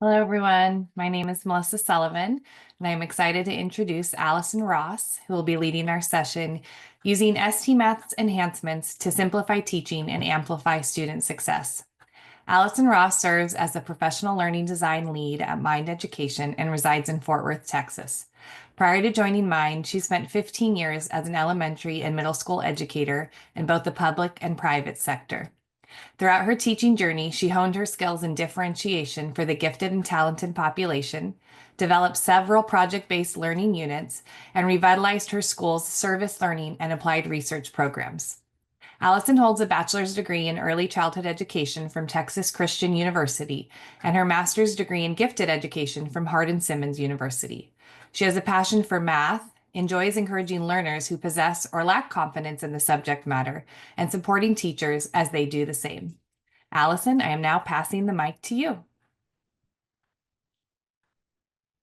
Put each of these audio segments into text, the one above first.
Hello, everyone. My name is Melissa Sullivan, and I'm excited to introduce Allison Ross, who will be leading our session using STMath's enhancements to simplify teaching and amplify student success. Allison Ross serves as the professional learning design lead at Mind Education and resides in Fort Worth, Texas. Prior to joining Mind, she spent 15 years as an elementary and middle school educator in both the public and private sector. Throughout her teaching journey, she honed her skills in differentiation for the gifted and talented population, developed several project-based learning units, and revitalized her school's service learning and applied research programs. Allison holds a bachelor's degree in early childhood education from Texas Christian University and her master's degree in gifted education from Hardin-Simmons University. She has a passion for math, enjoys encouraging learners who possess or lack confidence in the subject matter, and supporting teachers as they do the same. Allison, I am now passing the mic to you.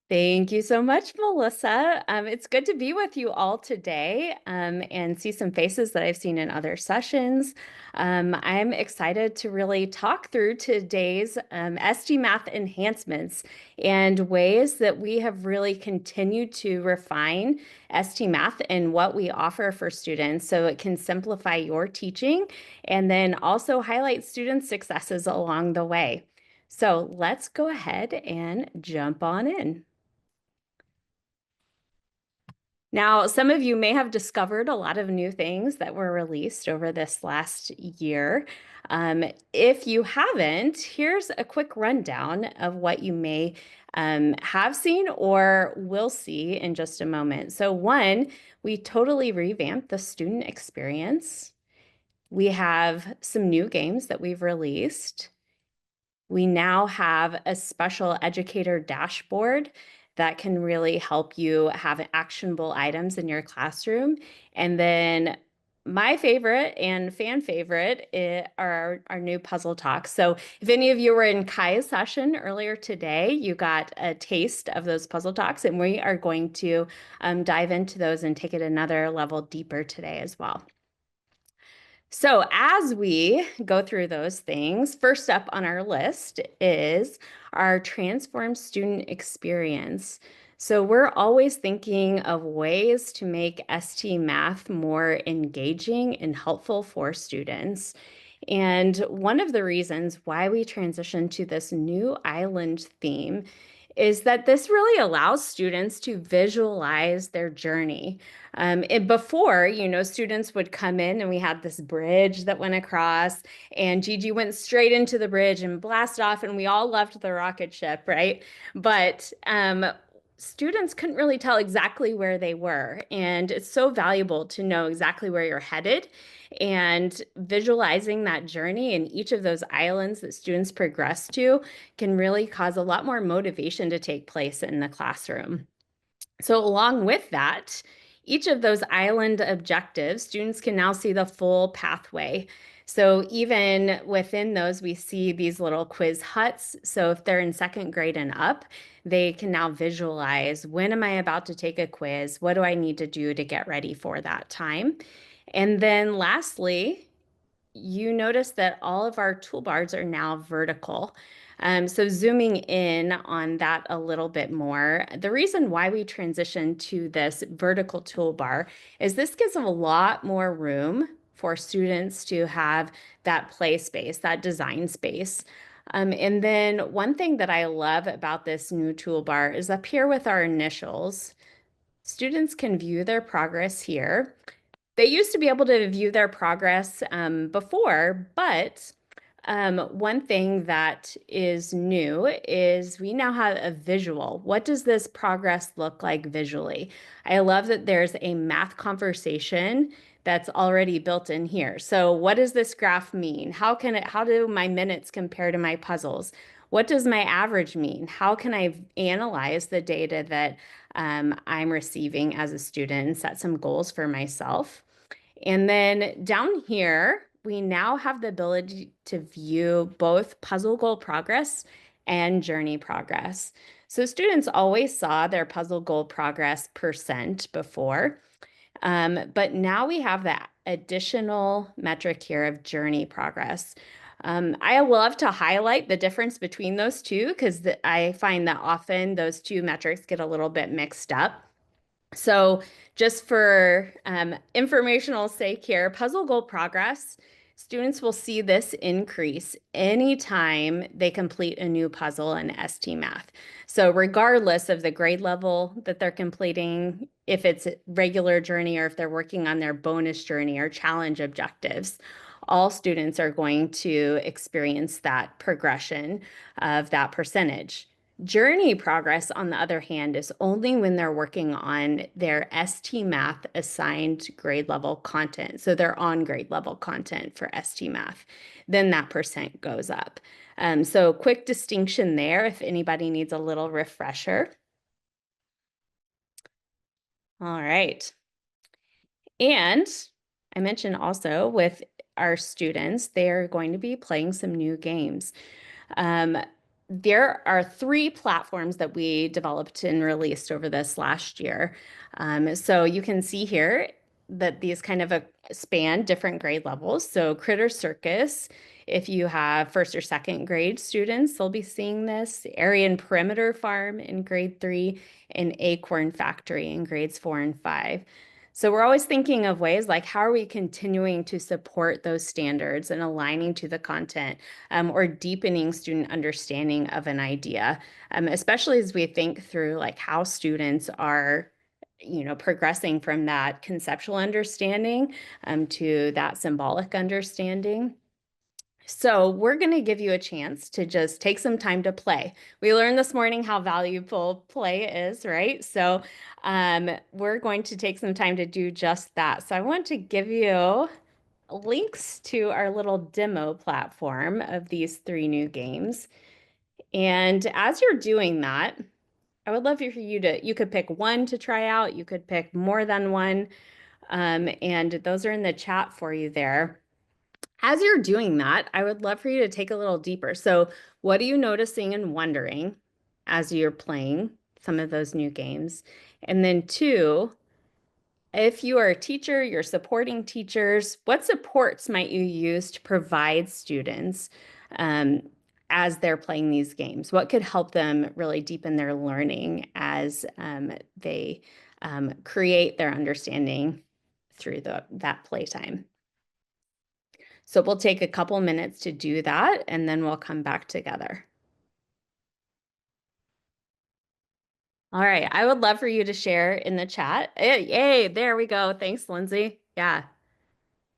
Thank you so much, Melissa. It's good to be with you all today and see some faces that I've seen in other sessions. I'm excited to really talk through today's STMath enhancements and ways that we have really continued to refine STMath and what we offer for students so it can simplify your teaching and then also highlight student successes along the way. So let's go ahead and jump on in. Now, some of you may have discovered a lot of new things that were released over this last year. If you haven't, here's a quick rundown of what you may have seen or will see in just a moment. So one, we totally revamped the student experience. We have some new games that we've released. We now have a special educator dashboard that can really help you have actionable items in your classroom. And then my favorite and fan favorite are our new puzzle talks. So if any of you were in Kai's session earlier today, you got a taste of those puzzle talks, and we are going to dive into those and take it another level deeper today as well. So as we go through those things, first up on our list is our transformed student experience. So we're always thinking of ways to make STMath more engaging and helpful for students. And one of the reasons why we transitioned to this new island theme is that this really allows students to visualize their journey. Before, students would come in and we had this bridge that went across, and Gigi went straight into the bridge and blasted off, and we all loved the rocket ship, right? But students couldn't really tell exactly where they were, and it's so valuable to know exactly where you're headed and visualizing that journey in each of those islands that students progress to can really cause a lot more motivation to take place in the classroom. So along with that, each of those island objectives, students can now see the full pathway. So even within those, we see these little quiz huts. So if they're in second grade and up, they can now visualize, when am I about to take a quiz? What do I need to do to get ready for that time? And then lastly, you notice that all of our toolbars are now vertical. So zooming in on that a little bit more, the reason why we transitioned to this vertical toolbar is this gives a lot more room for students to have that play space, that design space. And then one thing that I love about this new toolbar is up here with our initials, students can view their progress here. They used to be able to view their progress before, but one thing that is new is we now have a visual. What does this progress look like visually? I love that there's a math conversation that's already built in here. So what does this graph mean? How do my minutes compare to my puzzles? What does my average mean? How can I analyze the data that I'm receiving as a student and set some goals for myself? And then down here, we now have the ability to view both puzzle goal progress and journey progress. So students always saw their puzzle goal progress percent before, but now we have that additional metric here of journey progress. I love to highlight the difference between those two because I find that often those two metrics get a little bit mixed up. So just for informational sake here, puzzle goal progress, students will see this increase anytime they complete a new puzzle in STMath. So regardless of the grade level that they're completing, if it's a regular journey or if they're working on their bonus journey or challenge objectives, all students are going to experience that progression of that percentage. Journey progress, on the other hand, is only when they're working on their STMath assigned grade level content. So they're on grade level content for STMath. Then that percent goes up. So quick distinction there if anybody needs a little refresher. All right. And I mentioned also with our students, they're going to be playing some new games. There are 3 platforms that we developed and released over this last year. So you can see here that these kind of span different grade levels. So Critter Circus, if you have first or second grade students, they'll be seeing this. Area and Perimeter Farm in grade 3 and Acorn Factory in grades 4 and 5. So we're always thinking of ways like how are we continuing to support those standards and aligning to the content or deepening student understanding of an idea, especially as we think through like how students are progressing from that conceptual understanding to that symbolic understanding. So we're going to give you a chance to just take some time to play. We learned this morning how valuable play is, right? So we're going to take some time to do just that. So I want to give you links to our little demo platform of these 3 new games. And as you're doing that, I would love for you could pick one to try out. You could pick more than one. And those are in the chat for you there. As you're doing that, I would love for you to take a little deeper. So what are you noticing and wondering as you're playing some of those new games? And then 2, if you are a teacher, you're supporting teachers, what supports might you use to provide students as they're playing these games? What could help them really deepen their learning as they create their understanding through that playtime? So we'll take a couple minutes to do that, and then we'll come back together. All right, I would love for you to share in the chat. Hey, there we go. Thanks, Lindsay. Yeah,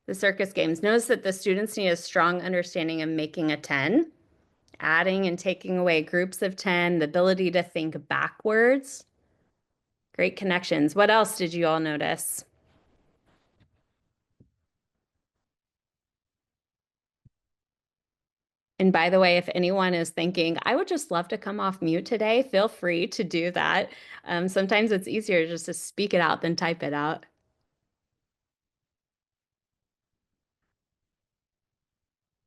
the circus games. Notice that the students need a strong understanding of making a 10, adding and taking away groups of 10, the ability to think backwards. Great connections. What else did you all notice? And by the way, if anyone is thinking, I would just love to come off mute today, feel free to do that. Sometimes it's easier just to speak it out than type it out.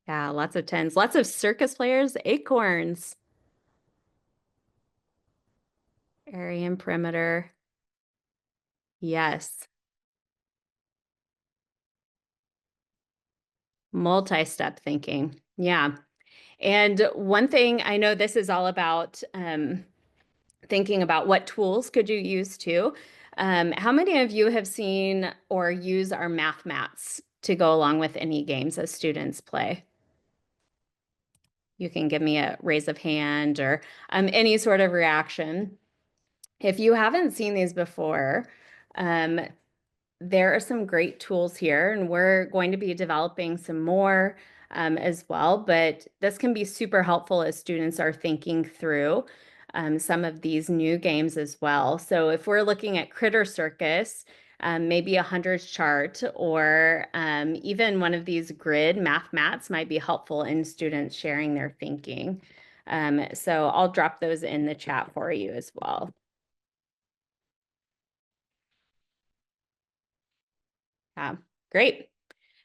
Yeah, lots of 10s, lots of circus players, acorns. Area and perimeter. Yes. Multi-step thinking. Yeah. And one thing I know this is all about thinking about what tools could you use too. How many of you have seen or use our math mats to go along with any games as students play? You can give me a raise of hand or any sort of reaction. If you haven't seen these before, there are some great tools here, and we're going to be developing some more as well, but this can be super helpful as students are thinking through some of these new games as well. So if we're looking at Critter Circus, maybe a hundreds chart or even one of these grid math mats might be helpful in students sharing their thinking. So I'll drop those in the chat for you as well. Great.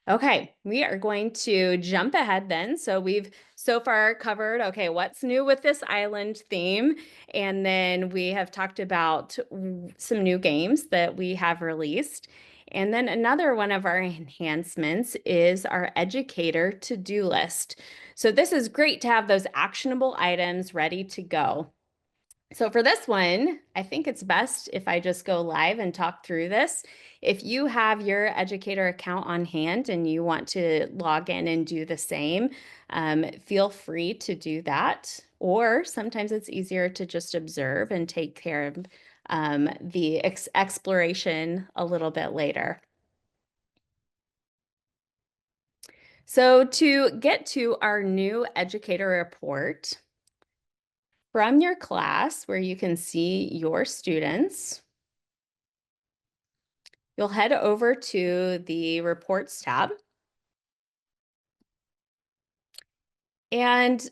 Okay, we are going to jump ahead then. So we've so far covered, okay, what's new with this island theme? And then we have talked about some new games that we have released. And then another one of our enhancements is our educator to-do list. So this is great to have those actionable items ready to go. So for this one, I think it's best if I just go live and talk through this. If you have your educator account on hand and you want to log in and do the same, feel free to do that. Or sometimes it's easier to just observe and take care of the exploration a little bit later. So to get to our new educator report, from your class where you can see your students, you'll head over to the Reports tab. And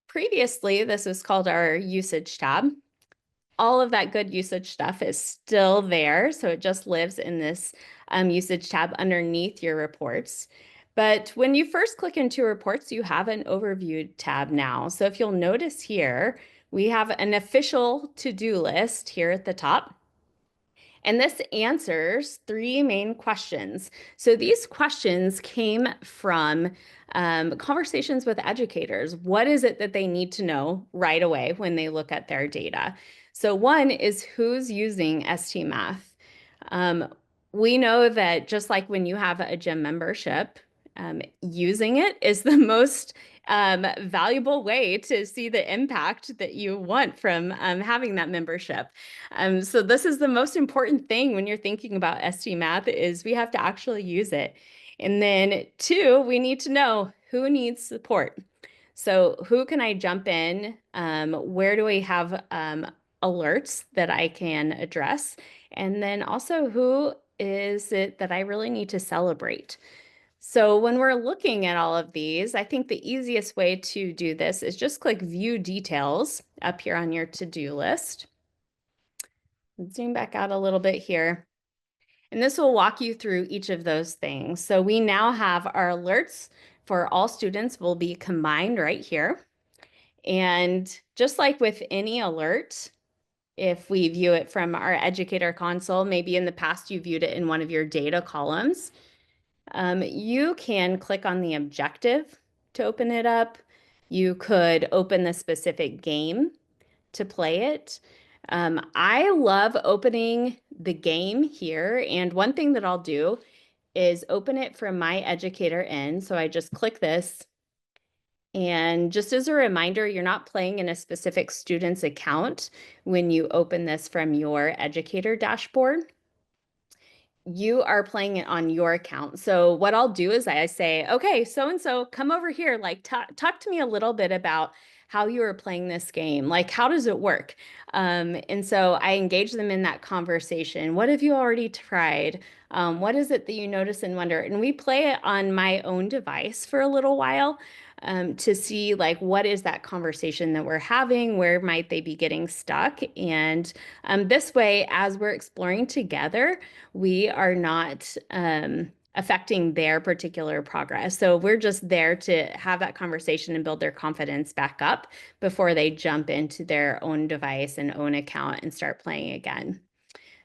previously, this was called our Usage tab. All of that good usage stuff is still there, so it just lives in this Usage tab underneath your reports. But when you first click into Reports, you have an Overview tab now. So if you'll notice here, we have an official to-do list here at the top. And this answers 3 main questions. So these questions came from conversations with educators. What is it that they need to know right away when they look at their data? So one is who's using STMath. We know that just like when you have a gym membership, using it is the most valuable way to see the impact that you want from having that membership. So this is the most important thing when you're thinking about STMath is we have to actually use it. And then 2, we need to know who needs support. So who can I jump in? Where do we have alerts that I can address? And then also who is it that I really need to celebrate? So when we're looking at all of these, I think the easiest way to do this is just click View Details up here on your to-do list. Zoom back out a little bit here. And this will walk you through each of those things. So we now have our alerts for all students will be combined right here. And just like with any alert, if we view it from our educator console, maybe in the past you viewed it in one of your data columns, you can click on the objective to open it up. You could open the specific game to play it. I love opening the game here. And one thing that I'll do is open it from my educator end. So I just click this. And just as a reminder, you're not playing in a specific student's account when you open this from your educator dashboard. You are playing it on your account. So what I'll do is I say, okay, so-and-so, come over here, like talk to me a little bit about how you are playing this game. Like, how does it work? And so I engage them in that conversation. What have you already tried? What is it that you notice and wonder? And we play it on my own device for a little while to see like what is that conversation that we're having, where might they be getting stuck? And this way, as we're exploring together, we are not affecting their particular progress. So we're just there to have that conversation and build their confidence back up before they jump into their own device and own account and start playing again.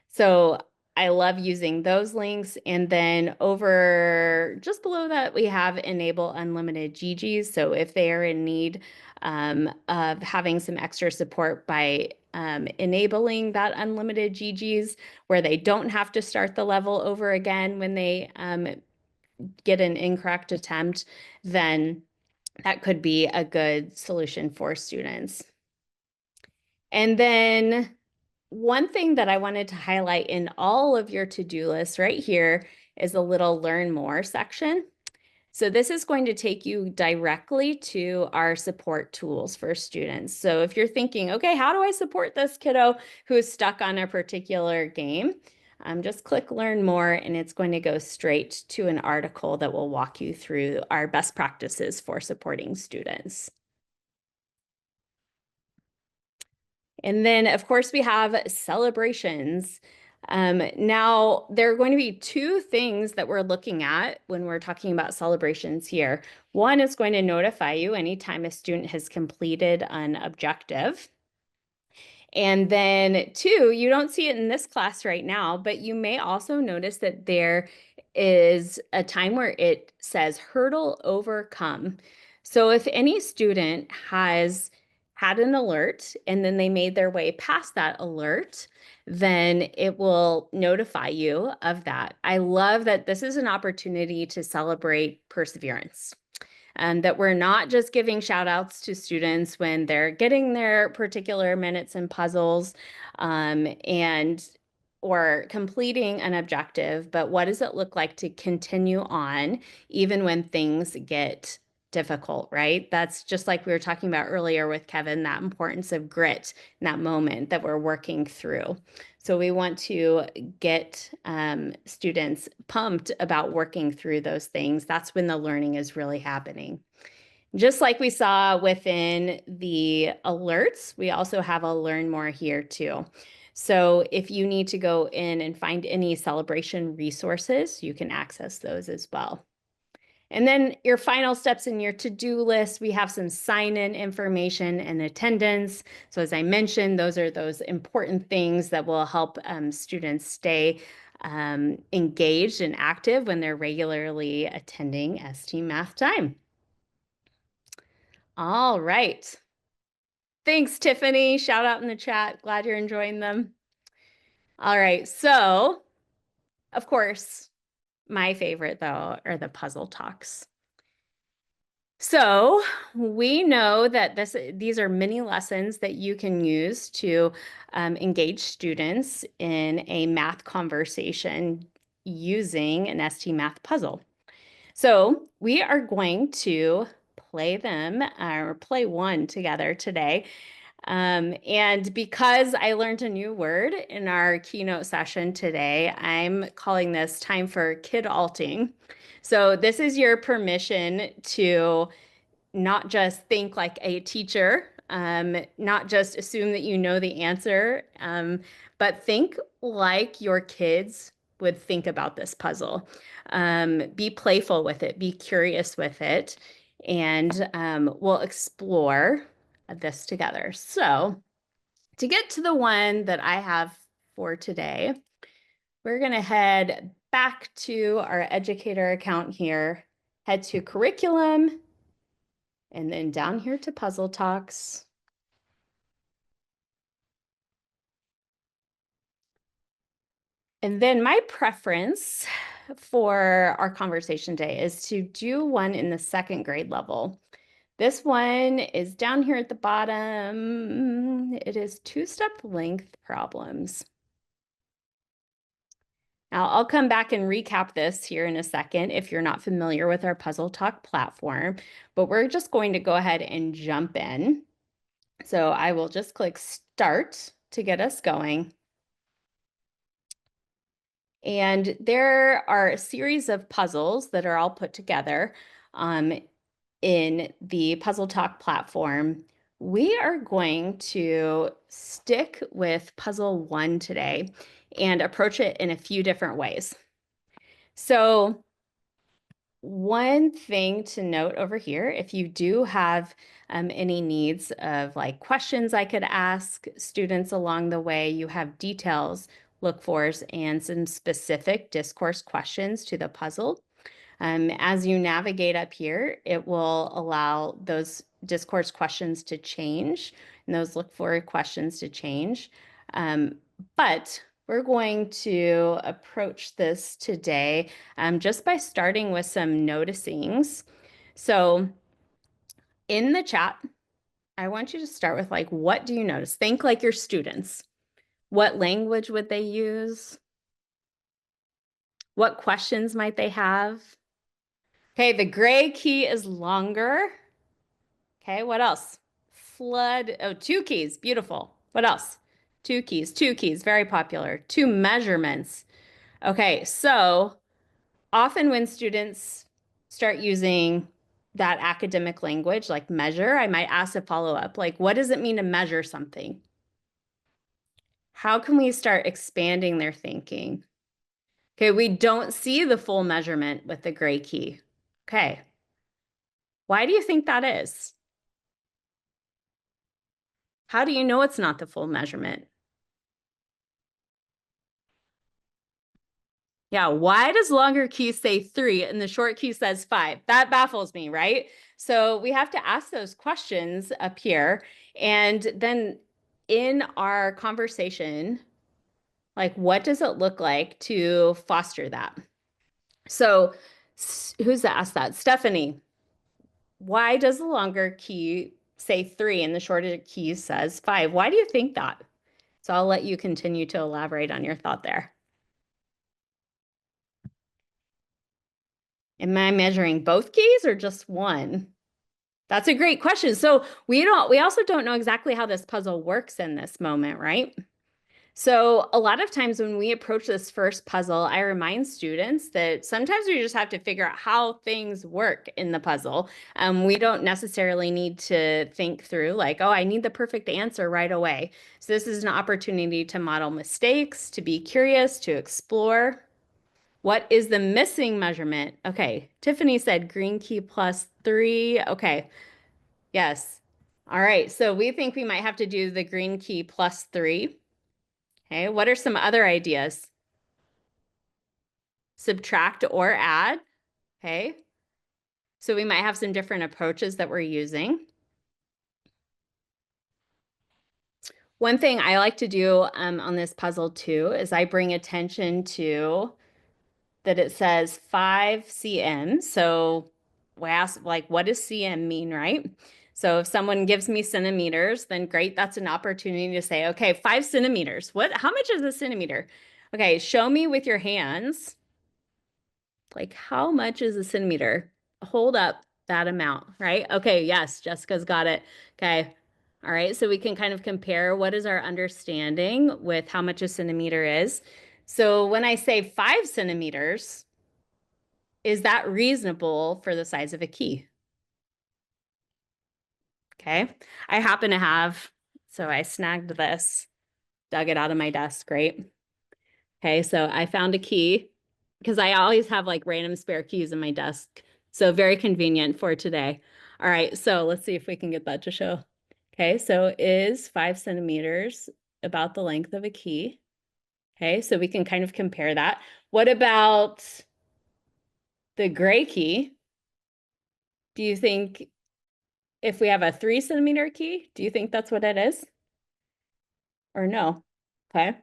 So I love using those links. And then over just below that, we have enable unlimited GGs. So if they are in need of having some extra support by enabling that unlimited GGs where they don't have to start the level over again when they get an incorrect attempt, then that could be a good solution for students. And then one thing that I wanted to highlight in all of your to-do lists right here is a little learn more section. So this is going to take you directly to our support tools for students. So if you're thinking, okay, how do I support this kiddo who is stuck on a particular game? Just click learn more and it's going to go straight to an article that will walk you through our best practices for supporting students. And then, of course, we have celebrations. Now, there are going to be 2 things that we're looking at when we're talking about celebrations here. One is going to notify you anytime a student has completed an objective. And then 2, you don't see it in this class right now, but you may also notice that there is a time where it says hurdle overcome. So if any student has had an alert and then they made their way past that alert, then it will notify you of that. I love that this is an opportunity to celebrate perseverance. That we're not just giving shout outs to students when they're getting their particular minutes and puzzles and or completing an objective, but what does it look like to continue on even when things get difficult, right? That's just like we were talking about earlier with Kevin, that importance of grit in that moment that we're working through. So we want to get students pumped about working through those things. That's when the learning is really happening. Just like we saw within the alerts, we also have a learn more here too. So if you need to go in and find any celebration resources, you can access those as well. And then your final steps in your to-do list, we have some sign-in information and attendance. So as I mentioned, those are those important things that will help students stay engaged and active when they're regularly attending ST Math Time. All right. Thanks, Tiffany. Shout out in the chat. Glad you're enjoying them. All right. So, of course, my favorite, though, are the puzzle talks. So we know that these are mini lessons that you can use to engage students in a math conversation using an ST Math puzzle. So we are going to play them or play one together today. And because I learned a new word in our keynote session today, I'm calling this time for kid-alting. So this is your permission to not just think like a teacher, not just assume that you know the answer, but think like your kids would think about this puzzle. Be playful with it, be curious with it, and we'll explore this together. So to get to the one that I have for today, we're going to head back to our educator account here, head to curriculum, and then down here to puzzle talks. And then my preference for our conversation day is to do one in the second grade level. This one is down here at the bottom. It is two-step length problems. Now, I'll come back and recap this here in a second if you're not familiar with our Puzzle Talk platform, but we're just going to go ahead and jump in. So I will just click Start to get us going. And there are a series of puzzles that are all put together in the Puzzle Talk platform. We are going to stick with puzzle 1 today and approach it in a few different ways. So one thing to note over here, if you do have any needs of like questions I could ask students along the way, you have details, look-fors, and some specific discourse questions to the puzzle. As you navigate up here, it will allow those discourse questions to change and those look-for questions to change. But we're going to approach this today just by starting with some noticings. So in the chat, I want you to start with like, what do you notice? Think like your students. What language would they use? What questions might they have? Okay, the gray key is longer. Okay, what else? Flood, oh, 2 keys, beautiful. What else? 2 keys, very popular. 2 measurements. Okay, so often when students start using that academic language like measure, I might ask a follow-up, like, what does it mean to measure something? How can we start expanding their thinking? Okay, we don't see the full measurement with the gray key. Okay, why do you think that is? How do you know it's not the full measurement? Yeah, why does longer key say 3 and the short key says 5? That baffles me, right? So we have to ask those questions up here. And then in our conversation, like what does it look like to foster that? So who's asked that? Stephanie, why does the longer key say 3 and the shorter key says 5? Why do you think that? So I'll let you continue to elaborate on your thought there. Am I measuring both keys or just one? That's a great question. So we also don't know exactly how this puzzle works in this moment, right? So a lot of times when we approach this first puzzle, I remind students that sometimes we just have to figure out how things work in the puzzle. We don't necessarily need to think through like, oh, I need the perfect answer right away. So this is an opportunity to model mistakes, to be curious, to explore. What is the missing measurement? Okay, Tiffany said green key plus 3. Okay, yes. All right, so we think we might have to do the green key plus 3. Okay, what are some other ideas? Subtract or add. Okay, so we might have some different approaches that we're using. One thing I like to do on this puzzle too is I bring attention to that it says 5 cm. So we ask, like, what does cm mean, right? So if someone gives me centimeters, then great, that's an opportunity to say, okay, 5 centimeters. How much is a centimeter? Okay, show me with your hands, like, how much is a centimeter? Hold up that amount, right? Okay, yes, Jessica's got it. Okay. All right, so we can kind of compare what is our understanding with how much a centimeter is. So when I say 5 centimeters, is that reasonable for the size of a key? Okay. I happen to have, so I snagged this, dug it out of my desk, right? Okay, so I found a key because I always have like random spare keys in my desk. So very convenient for today. All right, so let's see if we can get that to show. Okay, so is 5 centimeters about the length of a key? Okay, so we can kind of compare that. What about the gray key? Do you think if we have a 3 centimeter key, do you think that's what it is? Or no? Okay.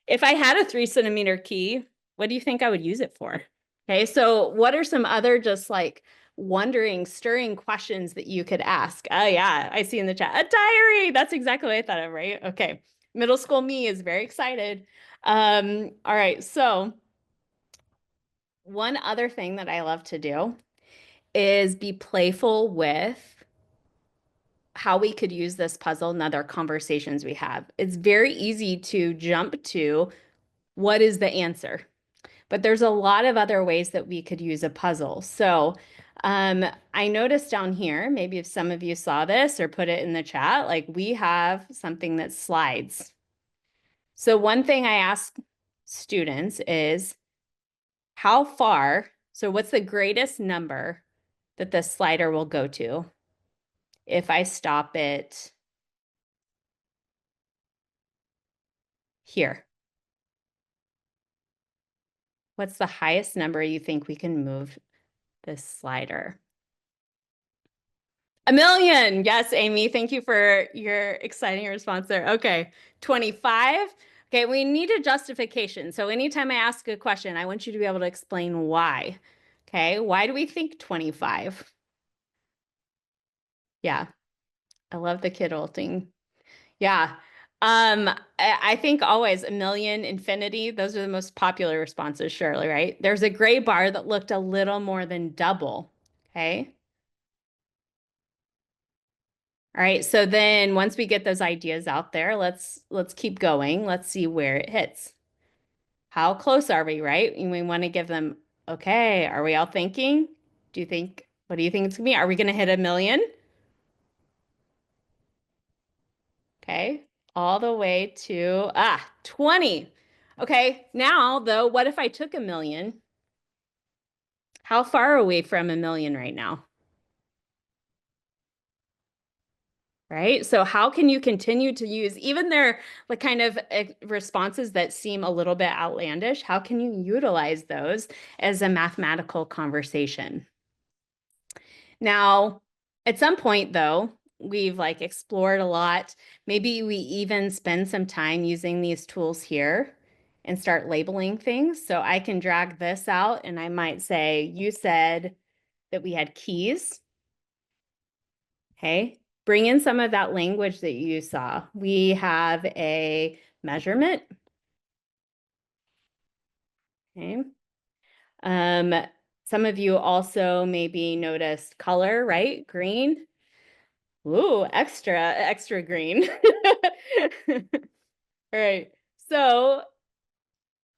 If I had a 3 centimeter key, what do you think I would use it for? Okay, so what are some other just like wondering, stirring questions that you could ask? Oh yeah, I see in the chat, a diary. That's exactly what I thought of, right? Okay, middle school me is very excited. All right, so one other thing that I love to do is be playful with how we could use this puzzle in other conversations we have. It's very easy to jump to what is the answer, but there's a lot of other ways that we could use a puzzle. So I noticed down here, maybe if some of you saw this or put it in the chat, like we have something that slides. So one thing I ask students is how far, so what's the greatest number that the slider will go to if I stop it here? What's the highest number you think we can move this slider? 1,000,000. Yes, Amy, thank you for your exciting response there. Okay, 25. Okay, we need a justification. So anytime I ask a question, I want you to be able to explain why. Okay, why do we think 25? Yeah, I love the kid ulting. Yeah. I think always 1,000,000, infinity, those are the most popular responses, surely, right? There's a gray bar that looked a little more than double. Okay. All right, so then once we get those ideas out there, let's keep going. Let's see where it hits. How close are we, right? And we want to give them, okay, are we all thinking? What do you think it's gonna be? Are we gonna hit 1,000,000? Okay, all the way to 20. Okay, now though, what if I took 1,000,000? How far are we from 1,000,000 right now? right? So how can you continue to use even their like kind of responses that seem a little bit outlandish? How can you utilize those as a mathematical conversation? Now, at some point though, we've like explored a lot. Maybe we even spend some time using these tools here and start labeling things. So I can drag this out and I might say, you said that we had keys. Okay, bring in some of that language that you saw. We have a measurement. Okay. Some of you also maybe noticed color, right? Green. Ooh, extra green. All right. So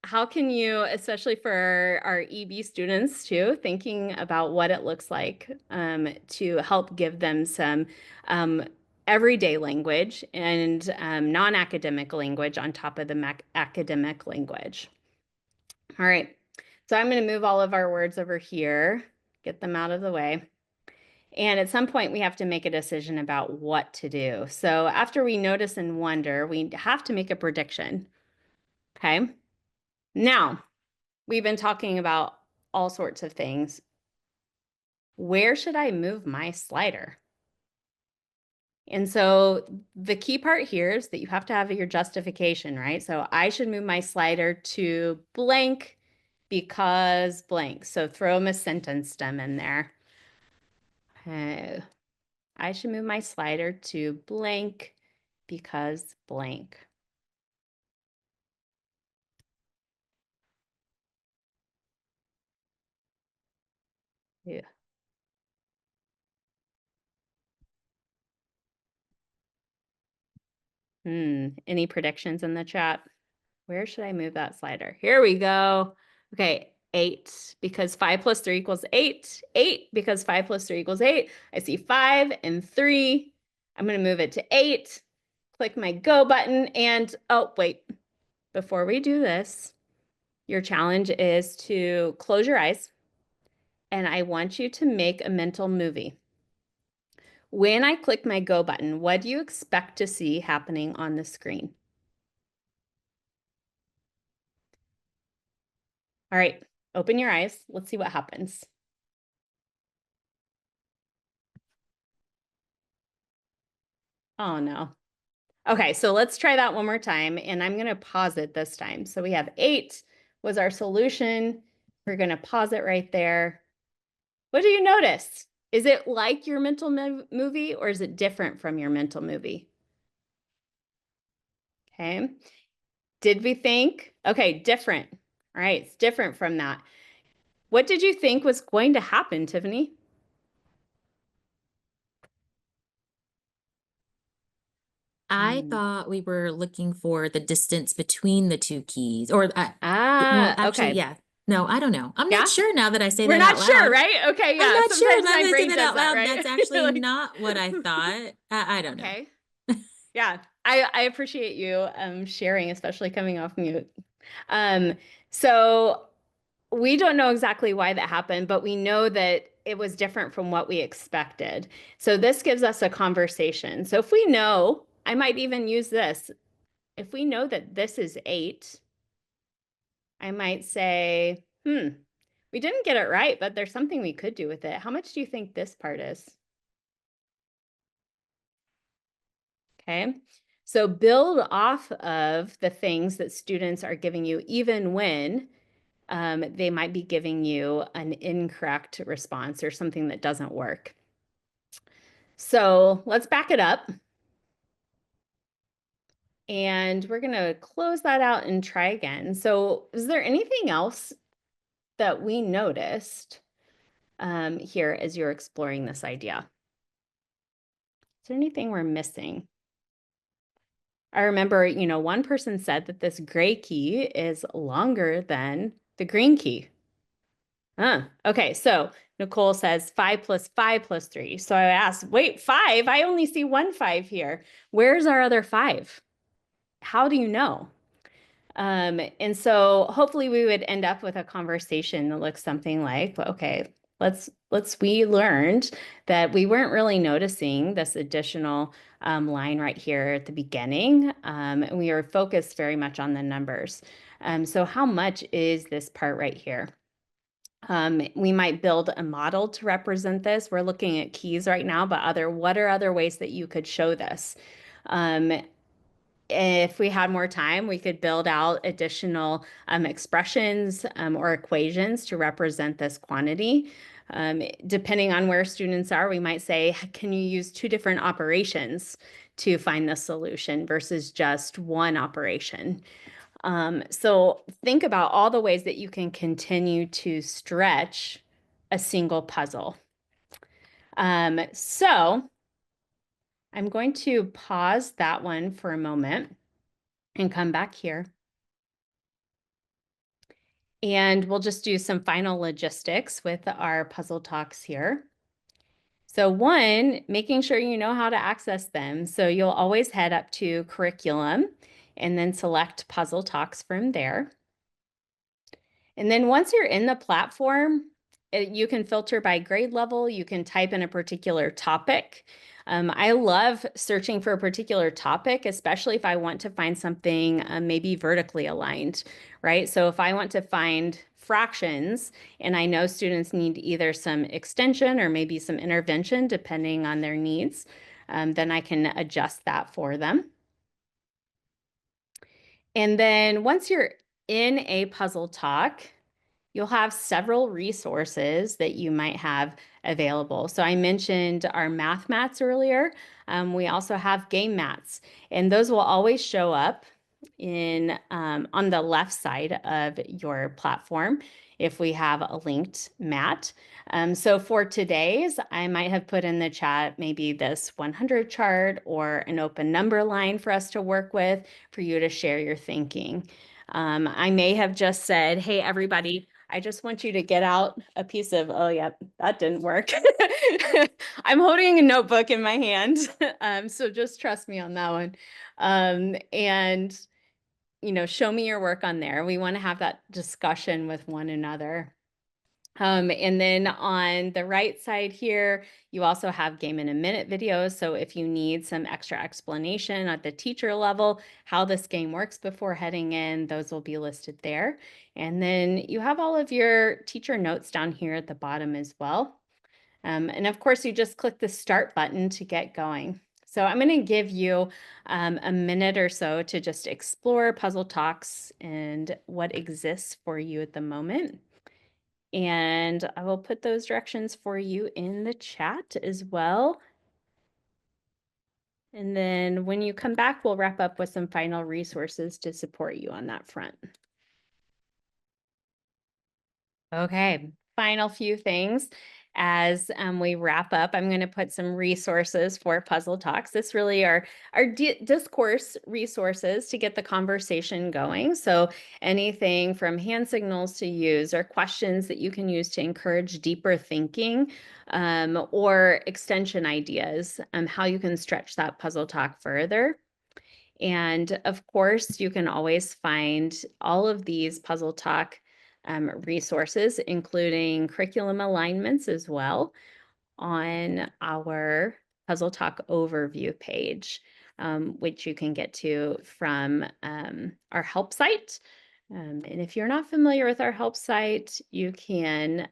how can you, especially for our EB students too, thinking about what it looks like to help give them some everyday language and non-academic language on top of the academic language. All right, so I'm going to move all of our words over here, get them out of the way. And at some point, we have to make a decision about what to do. So after we notice and wonder, we have to make a prediction. Okay. Now, we've been talking about all sorts of things. Where should I move my slider? And so the key part here is that you have to have your justification, right? So I should move my slider to blank because blank. So throw them a sentence stem in there. I should move my slider to blank because blank. Yeah. Any predictions in the chat? Where should I move that slider? Here we go. Okay, 8 because 5 plus 3 equals 8. 8 because 5 plus 3 equals 8. I see 5 and 3. I'm going to move it to 8. Click my go button and, oh, wait. Before we do this, your challenge is to close your eyes and I want you to make a mental movie. When I click my go button, what do you expect to see happening on the screen? All right, open your eyes. Let's see what happens. Oh no. Okay, so let's try that one more time, and I'm going to pause it this time. So we have 8 was our solution. We're going to pause it right there. What do you notice? Is it like your mental movie, or is it different from your mental movie? Okay. Did we think? Okay, different. All right, it's different from that. What did you think was going to happen, Tiffany? I thought we were looking for the distance between the two keys, or well, actually, Okay. yeah. No, I don't know. I'm Yeah? not sure now that I say We're that not out loud. sure, right? Okay, yeah. I'm not sure Sometimes now that my I say brain that does out loud. right? That's actually Like, not what I thought. I don't know. okay. Yeah, I appreciate you sharing, especially coming off mute. So we don't know exactly why that happened, but we know that it was different from what we expected. So this gives us a conversation. So if we know, I might even use this. If we know that this is 8, I might say, we didn't get it right, but there's something we could do with it. How much do you think this part is? Okay. So build off of the things that students are giving you, even when they might be giving you an incorrect response or something that doesn't work. So let's back it up. And we're going to close that out and try again. So is there anything else that we noticed here as you're exploring this idea? Is there anything we're missing? I remember, one person said that this gray key is longer than the green key. Okay, so Nicole says 5 plus 5 plus 3. So I asked, wait, 5? I only see 1 5 here. Where's our other 5? How do you know? And so hopefully we would end up with a conversation that looks something like, okay, we learned that we weren't really noticing this additional line right here at the beginning. And we are focused very much on the numbers. So how much is this part right here? We might build a model to represent this. We're looking at keys right now, but what are other ways that you could show this? If we had more time, we could build out additional expressions or equations to represent this quantity. Depending on where students are, we might say, can you use two different operations to find the solution versus just one operation? So think about all the ways that you can continue to stretch a single puzzle. So I'm going to pause that one for a moment and come back here. And we'll just do some final logistics with our puzzle talks here. So one, making sure you know how to access them. So you'll always head up to curriculum and then select puzzle talks from there. And then once you're in the platform, you can filter by grade level. You can type in a particular topic. I love searching for a particular topic, especially if I want to find something maybe vertically aligned, right? So if I want to find fractions and I know students need either some extension or maybe some intervention depending on their needs, then I can adjust that for them. And then once you're in a puzzle talk, you'll have several resources that you might have available. So I mentioned our math mats earlier. We also have game mats, and those will always show up in on the left side of your platform if we have a linked mat. So for today's, I might have put in the chat maybe this 100 chart or an open number line for us to work with for you to share your thinking. I may have just said, hey, everybody, I just want you to get out a piece of, oh, yeah, that didn't work. I'm holding a notebook in my hand, so just trust me on that one. And, you know, show me your work on there. We want to have that discussion with one another. And then on the right side here, you also have game in a minute videos. So if you need some extra explanation at the teacher level, how this game works before heading in, those will be listed there. And then you have all of your teacher notes down here at the bottom as well. And of course, you just click the start button to get going. So I'm going to give you a minute or so to just explore Puzzle Talks and what exists for you at the moment. And I will put those directions for you in the chat as well. And then when you come back, we'll wrap up with some final resources to support you on that front. Okay, final few things. As we wrap up, I'm going to put some resources for Puzzle Talks. This really are our discourse resources to get the conversation going. So anything from hand signals to use or questions that you can use to encourage deeper thinking or extension ideas, how you can stretch that Puzzle Talk further. And of course, you can always find all of these Puzzle Talk resources, including curriculum alignments as well, on our Puzzle Talk overview page, which you can get to from our help site. And if you're not familiar with our help site, you can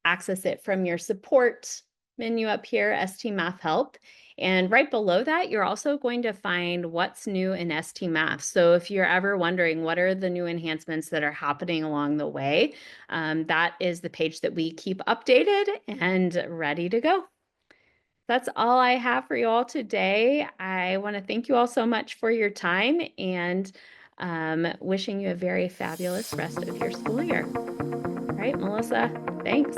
access it from your support menu up here, STMath Help. And right below that, you're also going to find what's new in STMath. So if you're ever wondering what are the new enhancements that are happening along the way, that is the page that we keep updated and ready to go. That's all I have for you all today. I want to thank you all so much for your time and wishing you a very fabulous rest of your school year. All right, Melissa, thanks.